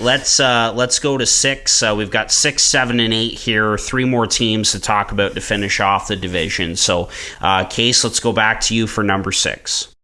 Let's go to 6. We've got 6, 7, and 8 here. 3 more teams to talk about to finish off the division. So, Case, let's go back to you for number 6.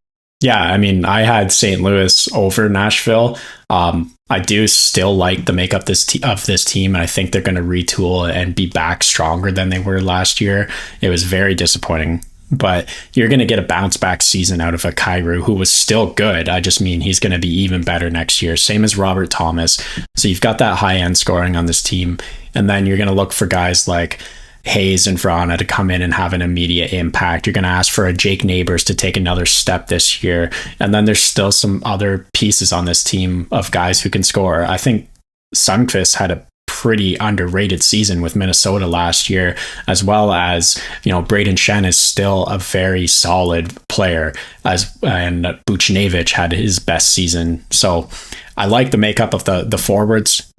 Yeah, I mean, I had St. Louis over Nashville. I do still like the makeup of this team, and I think they're going to retool and be back stronger than they were last year. It was very disappointing. But you're going to get a bounce back season out of a Kyrou, who was still good. I just mean he's going to be even better next year. Same as Robert Thomas. So you've got that high end scoring on this team. And then you're going to look for guys like Hayes and Vrana to come in and have an immediate impact. You're going to ask for a Jake Neighbors to take another step this year. And then there's still some other pieces on this team of guys who can score. I think Sundqvist had a pretty underrated season with Minnesota last year, as well as, Braden Shen is still a very solid player, and Buchnevich had his best season. So I like the makeup of the forwards.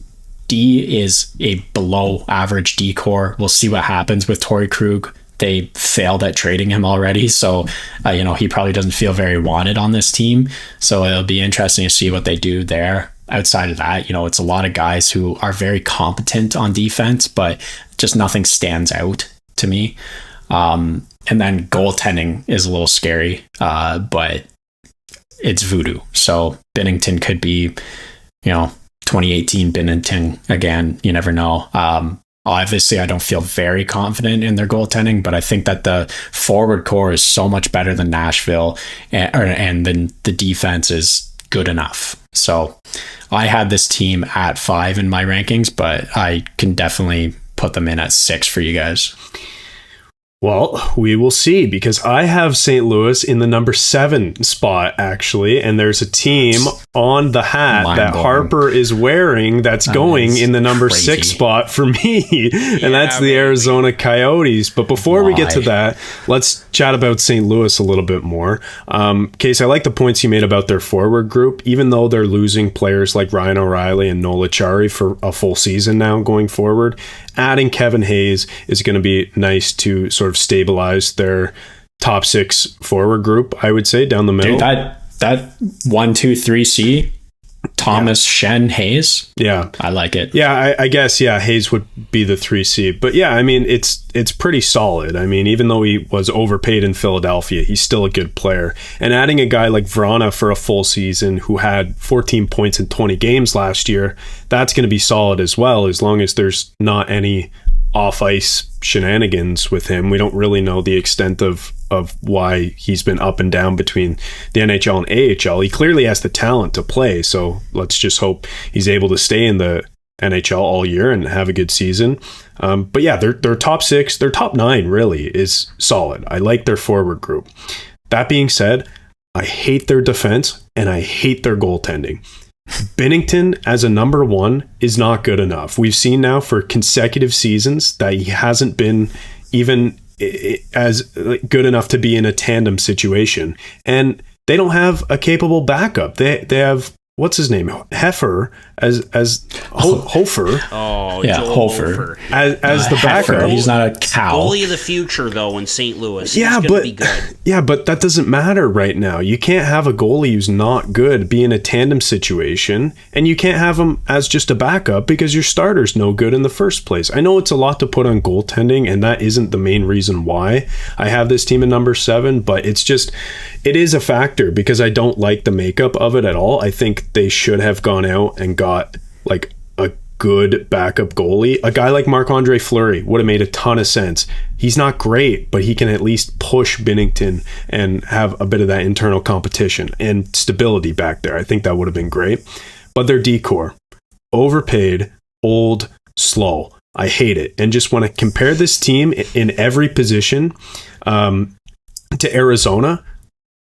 D is a below average D core. We'll see what happens with Torrey Krug. They failed at trading him already, so he probably doesn't feel very wanted on this team. So it'll be interesting to see what they do there. Outside of that, it's a lot of guys who are very competent on defense, but just nothing stands out to me. And then goaltending is a little scary, but it's voodoo. So Binnington could be, 2018 Binnington again. You never know. Obviously, I don't feel very confident in their goaltending, but I think that the forward core is so much better than Nashville, and then the defense is good enough. So I had this team at 5 in my rankings, but I can definitely put them in at 6 for you guys. Well, we will see, because I have St. Louis in the number 7 spot, actually, and there's a team on the hat that Harper is wearing that's going in the number crazy. 6 spot for me, and that's the Arizona Coyotes. But before we get to that, let's chat about St. Louis a little bit more. Case, I like the points you made about their forward group, even though they're losing players like Ryan O'Reilly and Nola Chari for a full season now going forward. Adding Kevin Hayes is going to be nice to sort of stabilize their top 6 forward group, I would say, down the middle. Dude, that 1, 2, 3C, Thomas, Shen, Hayes. Yeah. I like it. Yeah, I guess, Hayes would be the 3C. But yeah, I mean, it's pretty solid. I mean, even though he was overpaid in Philadelphia, he's still a good player. And adding a guy like Vrana for a full season, who had 14 points in 20 games last year, that's going to be solid as well, as long as there's not any off-ice shenanigans with him. We don't really know the extent of why he's been up and down between the NHL and AHL. He clearly has the talent to play, so let's just hope he's able to stay in the NHL all year and have a good season. But yeah, their top 6, their top 9 really is solid. I like their forward group. That being said, I hate their defense and I hate their goaltending. Binnington as a number 1 is not good enough. We've seen now for consecutive seasons that he hasn't been even as good enough to be in a tandem situation, and they don't have a capable backup. They have, what's his name, Hofer as Hofer. Oh, yeah, Joel Hofer as the backup. He's not a cow. Goalie of the future, though, in St. Louis. Yeah, He's but be good. Yeah, but that doesn't matter right now. You can't have a goalie who's not good be in a tandem situation, and you can't have him as just a backup because your starter's no good in the first place. I know it's a lot to put on goaltending, and that isn't the main reason why I have this team in number 7, but it is a factor because I don't like the makeup of it at all. I think they should have gone out and got like a good backup goalie. A guy like Marc-Andre Fleury would have made a ton of sense. He's not great, but he can at least push Binnington and have a bit of that internal competition and stability back there. I think that would have been great. But their decor, overpaid, old, slow. I hate it. And just want to compare this team in every position to Arizona.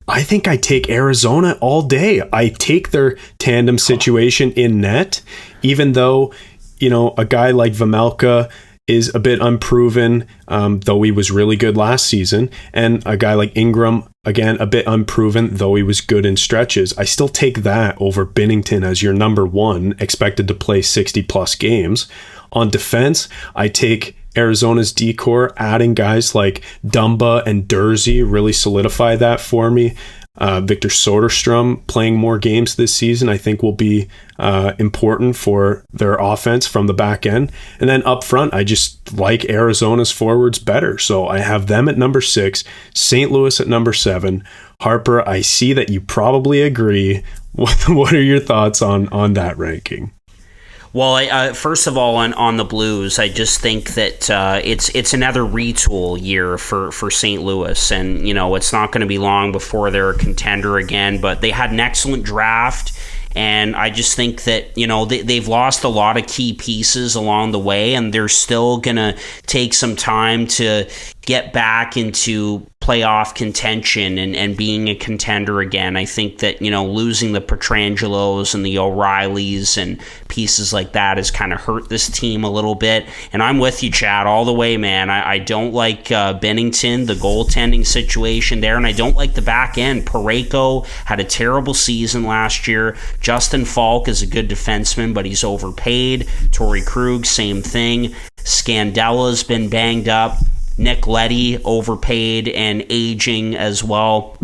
I think I take Arizona all day. I take their tandem situation in net, even though, a guy like Vejmelka is a bit unproven, though he was really good last season. And a guy like Ingram, again, a bit unproven, though he was good in stretches. I still take that over Binnington as your number 1, expected to play 60 plus games. On defense, I take Arizona's decor, adding guys like Dumba and Dursey really solidify that for me. Victor Soderstrom playing more games this season, I think will be important for their offense from the back end. And then up front, I just like Arizona's forwards better. So I have them at number 6, St. Louis at number 7. Harper, I see that you probably agree. What are your thoughts on that ranking? Well, first of all, on the Blues, I just think that it's another retool year for St. Louis, and it's not going to be long before they're a contender again. But they had an excellent draft, and I just think that they've lost a lot of key pieces along the way, and they're still going to take some time to get back into playoff contention and being a contender again. I think that, losing the Petrangelos and the O'Reillys and pieces like that has kind of hurt this team a little bit. And I'm with you, Chad, all the way, man. I don't like Binnington, the goaltending situation there, and I don't like the back end. Parayko had a terrible season last year. Justin Falk is a good defenseman, but he's overpaid. Torrey Krug, same thing. Scandella's been banged up. Nick Leddy overpaid and aging as well.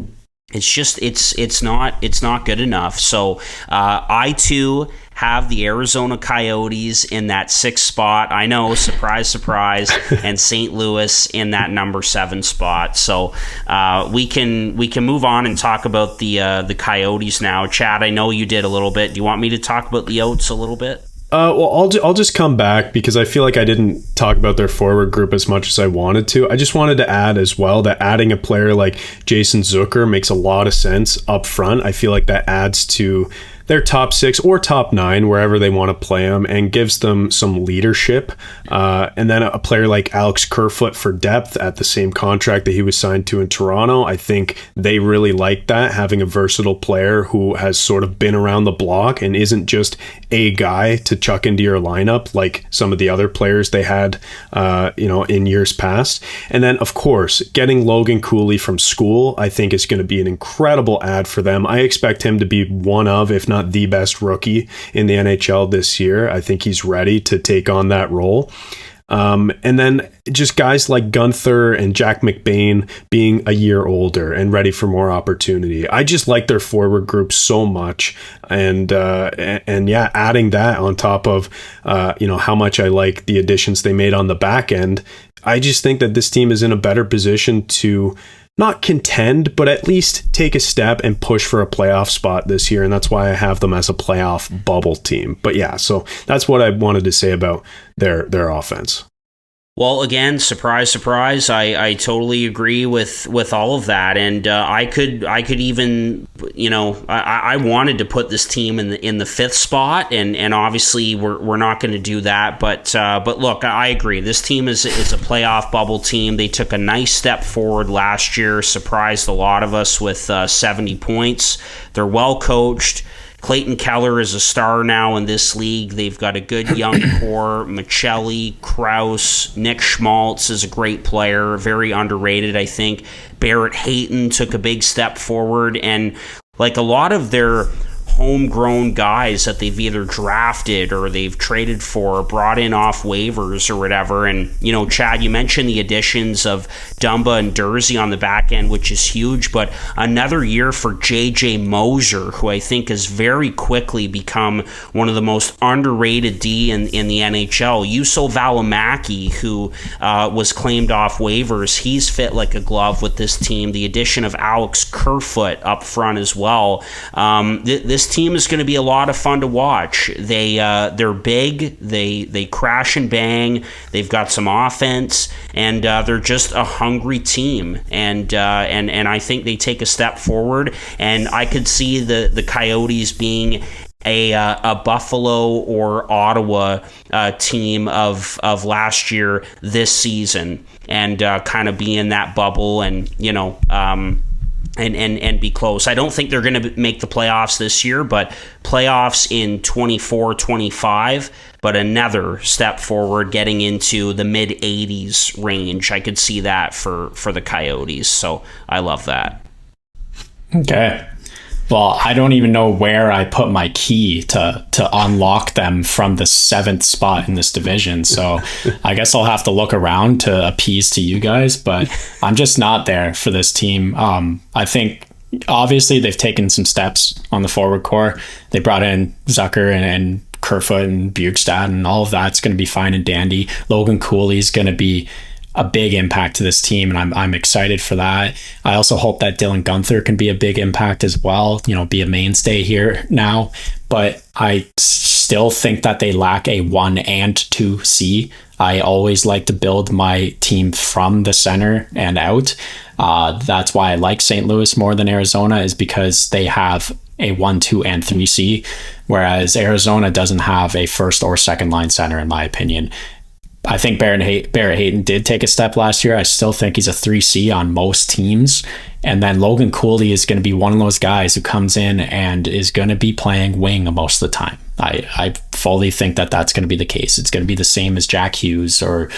It's just it's not good enough. So I too have the Arizona Coyotes in that 6th spot. I know, surprise, surprise, and St. Louis in that number 7 spot. So we can move on and talk about the Coyotes now. Chad, I know you did a little bit. Do you want me to talk about the Oats a little bit? Well, I'll just come back because I feel like I didn't talk about their forward group as much as I wanted to. I just wanted to add as well that adding a player like Jason Zucker makes a lot of sense up front. I feel like that adds to their top 6 or top 9, wherever they want to play them, and gives them some leadership. And then a player like Alex Kerfoot for depth at the same contract that he was signed to in Toronto. I think they really like that, having a versatile player who has sort of been around the block and isn't just a guy to chuck into your lineup like some of the other players they had, in years past. And then, of course, getting Logan Cooley from school, I think is going to be an incredible add for them. I expect him to be one of, if not the best rookie in the NHL this year. I think he's ready to take on that role. And then just guys like Gunther and Jack McBain being a year older and ready for more opportunity. I just like their forward group so much. And yeah, adding that on top of, how much I like the additions they made on the back end, I just think that this team is in a better position to not contend, but at least take a step and push for a playoff spot this year. And that's why I have them as a playoff bubble team. But yeah, so that's what I wanted to say about their offense. Well, again, surprise, surprise. I totally agree with all of that, and I could even, I wanted to put this team in the 5th spot, and obviously we're not going to do that. But look, I agree. This team is a playoff bubble team. They took a nice step forward last year, surprised a lot of us with 70 points. They're well coached. Clayton Keller is a star now in this league. They've got a good young core. Michelli, Krause, Nick Schmaltz is a great player, very underrated, I think. Barrett Hayton took a big step forward, and like a lot of their homegrown guys that they've either drafted or they've traded for or brought in off waivers or whatever. And, Chad, you mentioned the additions of Dumba and Dursey on the back end, which is huge, but another year for J.J. Moser, who I think has very quickly become one of the most underrated D in the NHL. Juuso Välimäki, who was claimed off waivers, he's fit like a glove with this team. The addition of Alex Kerfoot up front as well. This team is going to be a lot of fun to watch. They're big. They crash and bang. They've got some offense, and they're just a hungry team. And I think they take a step forward. And I could see the Coyotes being a Buffalo or Ottawa team of last year this season, and kind of be in that bubble, and and be close. I don't think they're going to make the playoffs this year, but playoffs in 24-25, but another step forward getting into the mid-80s range. I could see that for the Coyotes, so I love that. Okay. Well, I don't even know where I put my key to unlock them from the 7th spot in this division. So I guess I'll have to look around to appease to you guys, but I'm just not there for this team. I think obviously they've taken some steps on the forward core. They brought in Zucker and Kerfoot and Bjugstad, and all of that's going to be fine and dandy. Logan Cooley's going to be a big impact to this team, and I'm excited for that. I also hope that Dylan Gunther can be a big impact as well, be a mainstay here now. But I still think that they lack a 1 and 2C. I always like to build my team from the center and out. That's why I like St. Louis more than Arizona, is because they have a 1, 2, and 3C, whereas Arizona doesn't have a first or second line center, in my opinion. I think Barrett Hayton did take a step last year. I still think he's a 3C on most teams. And then Logan Cooley is going to be one of those guys who comes in and is going to be playing wing most of the time. I fully think that that's going to be the case. It's going to be the same as Jack Hughes or,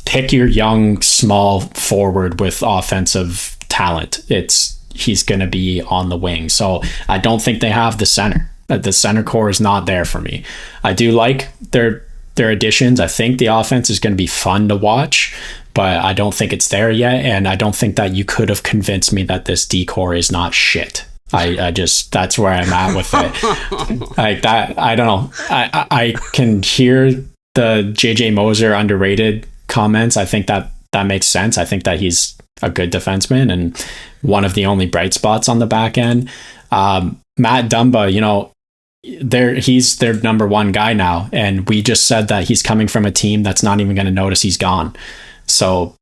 pick your young, small forward with offensive talent. He's going to be on the wing. So I don't think they have the center. The center core is not there for me. I do like their additions. I think the offense is going to be fun to watch, but I don't think it's there yet. And I don't think that you could have convinced me that this D-core is not shit. I just, that's where I'm at with it. Like that, I don't know. I can hear the JJ Moser underrated comments. I think that makes sense. I think that he's a good defenseman and one of the only bright spots on the back end. Matt Dumba, he's their number one guy now, and we just said that he's coming from a team that's not even going to notice he's gone. So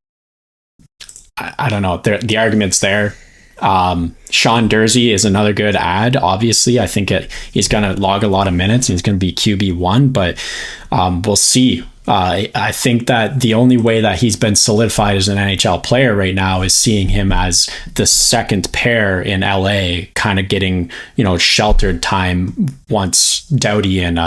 I don't know. The argument's there. Sean Dursey is another good ad. Obviously, I think he's going to log a lot of minutes and he's going to be QB1, but we'll see. I think that the only way that he's been solidified as an NHL player right now is seeing him as the second pair in LA, kind of getting, sheltered time once Doughty and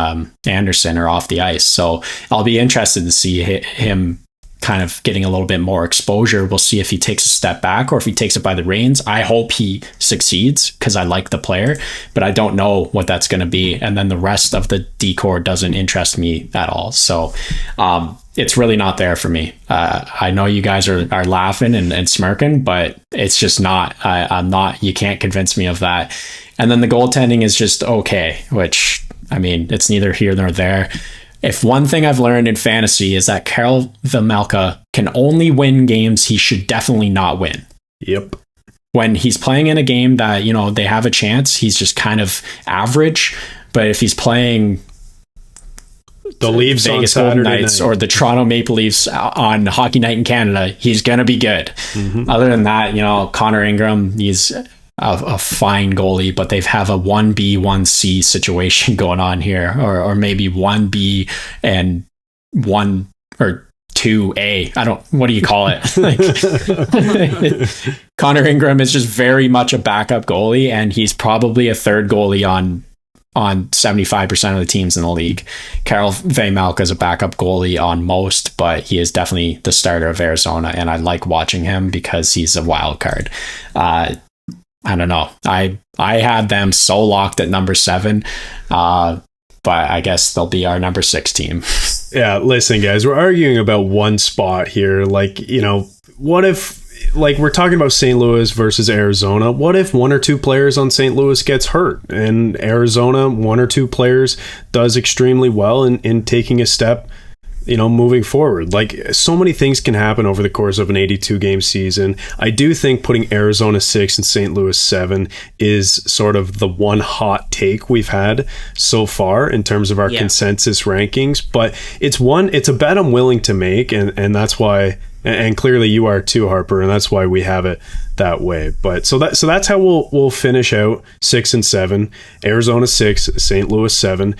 Anderson are off the ice. So I'll be interested to see him kind of getting a little bit more exposure. We'll see if he takes a step back or if he takes it by the reins. I hope he succeeds because I like the player, but I don't know what that's going to be. And then the rest of the D-core doesn't interest me at all. So it's really not there for me. I know you guys are laughing and smirking, but it's just not. I'm not. You can't convince me of that. And then the goaltending is just okay, which, I mean, it's neither here nor there. If one thing I've learned in fantasy is that Karel Vejmelka can only win games he should definitely not win. Yep. When he's playing in a game that, they have a chance, he's just kind of average. But if he's playing the Leafs Vegas on Golden Saturday Knights night, or the Toronto Maple Leafs on Hockey Night in Canada, he's going to be good. Mm-hmm. Other than that, Connor Ingram, he's a fine goalie, but they have a 1B, 1C situation going on here, or maybe 1B and 1 or 2A. What do you call it? Connor Ingram is just very much a backup goalie, and he's probably a third goalie on 75% of the teams in the league. Karel Vejmelka is a backup goalie on most, but he is definitely the starter of Arizona, and I like watching him because he's a wild card. I don't know. I had them so locked at number 7, but I guess they'll be our number 6 team. Yeah, listen, guys, we're arguing about one spot here. What if, we're talking about St. Louis versus Arizona. What if one or two players on St. Louis gets hurt and Arizona, one or two players does extremely well in taking a step, moving forward? So many things can happen over the course of an 82 game season. I do think putting Arizona 6 and St. Louis 7 is sort of the one hot take we've had so far in terms of our consensus rankings, but it's a bet I'm willing to make, and that's why, and clearly you are too, Harper, and that's why we have it that way. But so that's how we'll finish out 6 and 7. Arizona 6, St. Louis 7.